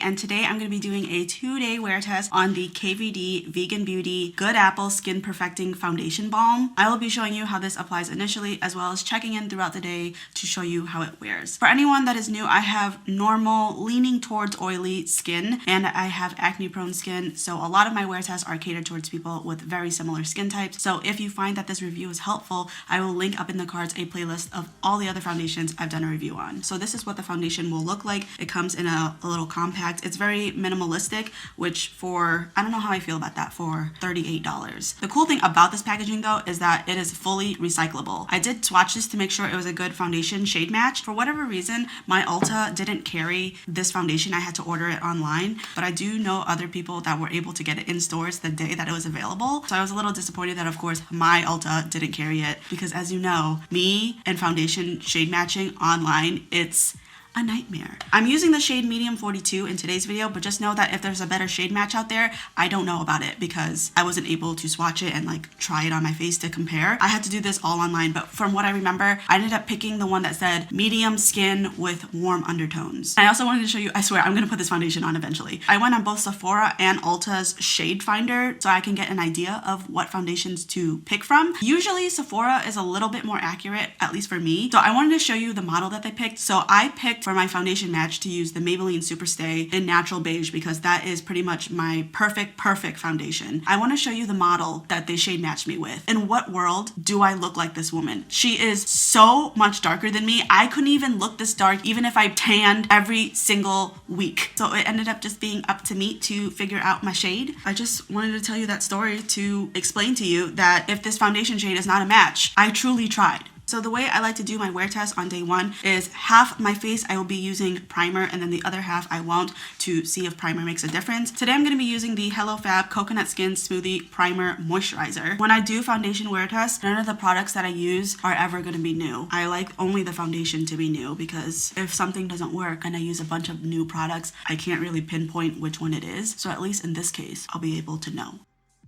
And today I'm going to be doing a 2-day wear test on the KVD Vegan Beauty Good Apple Skin Perfecting Foundation Balm. I will be showing you how this applies initially, as well as checking in throughout the day to show you how it wears. For anyone that is new, I have normal, leaning towards oily skin, and I have acne-prone skin, so a lot of my wear tests are catered towards people with very similar skin types. So if you find that this review is helpful, I will link up in the cards a playlist of all the other foundations I've done a review on. So this is what the foundation will look like. It comes in a little compact. It's very minimalistic, which for, I don't know how I feel about that, for $38. The cool thing about this packaging though is that it is fully recyclable. I did swatch this to make sure it was a good foundation shade match. For whatever reason, my Ulta didn't carry this foundation. I had to order it online, but I do know other people that were able to get it in stores the day that it was available. So I was a little disappointed that of course my Ulta didn't carry it, because as you know, me and foundation shade matching online, it's a nightmare. I'm using the shade medium 42 in today's video, but just know that if there's a better shade match out there, I don't know about it because I wasn't able to swatch it and like try it on my face to compare. I had to do this all online, but from what I remember, I ended up picking the one that said medium skin with warm undertones. I also wanted to show you, I swear I'm gonna put this foundation on eventually. I went on both Sephora and Ulta's shade finder so I can get an idea of what foundations to pick from. Usually Sephora is a little bit more accurate, at least for me. So I wanted to show you the model that they picked. So I picked for my foundation match to use the Maybelline Superstay in Natural Beige because that is pretty much my perfect foundation. I want to show you the model that they shade matched me with. In what world do I look like this woman? She is so much darker than me. I couldn't even look this dark even if I tanned every single week. So it ended up just being up to me to figure out my shade. I just wanted to tell you that story to explain to you that if this foundation shade is not a match, I truly tried. So the way I like to do my wear test on day one is half my face I will be using primer and then the other half I won't, to see if primer makes a difference. Today I'm going to be using the HelloFab Coconut Skin Smoothie Primer Moisturizer. When I do foundation wear tests, none of the products that I use are ever going to be new. I like only the foundation to be new because if something doesn't work and I use a bunch of new products, I can't really pinpoint which one it is. So at least in this case, I'll be able to know.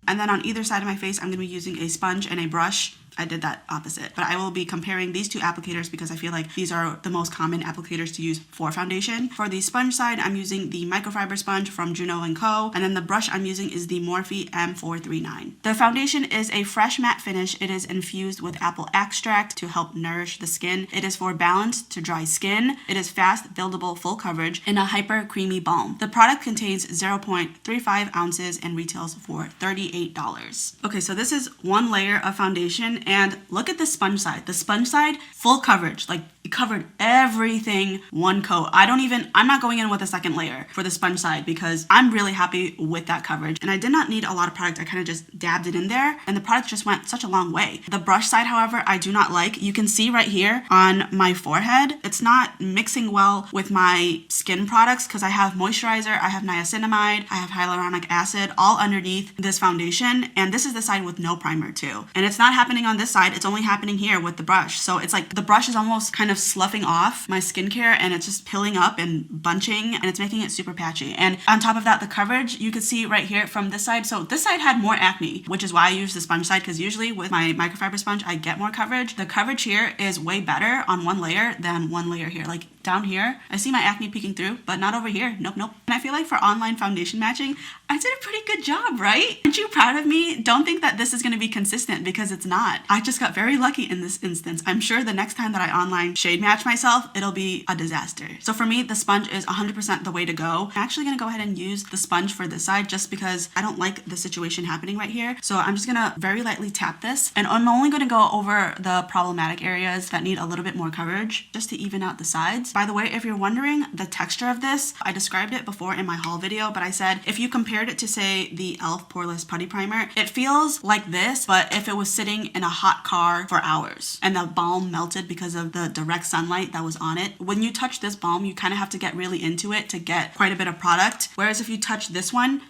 And then on either side of my face, I'm going to be using a sponge and a brush. I did that opposite, but I will be comparing these two applicators because I feel like these are the most common applicators to use for foundation. For the sponge side, I'm using the microfiber sponge from Juno & Co. And then the brush I'm using is the Morphe M439. The foundation is a fresh matte finish. It is infused with apple extract to help nourish the skin. It is for balanced to dry skin. It is fast, buildable, full coverage in a hyper creamy balm. The product contains 0.35 ounces and retails for $38. Okay, so this is one layer of foundation. And look at the sponge side. The sponge side, full coverage, like it covered everything, one coat. I'm not going in with a second layer for the sponge side because I'm really happy with that coverage. And I did not need a lot of product. I kind of just dabbed it in there and the product just went such a long way. The brush side, however, I do not like. You can see right here on my forehead, it's not mixing well with my skin products because I have moisturizer, I have niacinamide, I have hyaluronic acid all underneath this foundation. And this is the side with no primer too. And it's not happening on this side, it's only happening here with the brush. So it's like the brush is almost kind of sloughing off my skincare and it's just pilling up and bunching and it's making it super patchy. And on top of that, the coverage, you can see right here from this side. So this side had more acne, which is why I use the sponge side, because usually with my microfiber sponge, I get more coverage. The coverage here is way better on one layer than one layer here. Like down here, I see my acne peeking through, but not over here. Nope. And I feel like for online foundation matching, I did a pretty good job, right? Aren't you proud of me? Don't think that this is going to be consistent because it's not. I just got very lucky in this instance. I'm sure the next time that I online shade match myself, it'll be a disaster. So for me, the sponge is 100% the way to go. I'm actually going to go ahead and use the sponge for this side just because I don't like the situation happening right here. So I'm just going to very lightly tap this and I'm only going to go over the problematic areas that need a little bit more coverage just to even out the sides. By the way, if you're wondering the texture of this, I described it before in my haul video, but I said if you compared it to say the e.l.f. Poreless Putty Primer, it feels like this, but if it was sitting in a hot car for hours and the balm melted because of the direct sunlight that was on it. When you touch this balm, you kind of have to get really into it to get quite a bit of product. Whereas if you touch this one,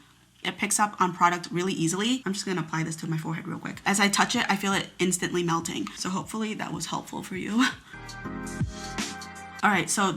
it picks up on product really easily. I'm just gonna apply this to my forehead real quick. As I touch it, I feel it instantly melting. So hopefully that was helpful for you. All right, so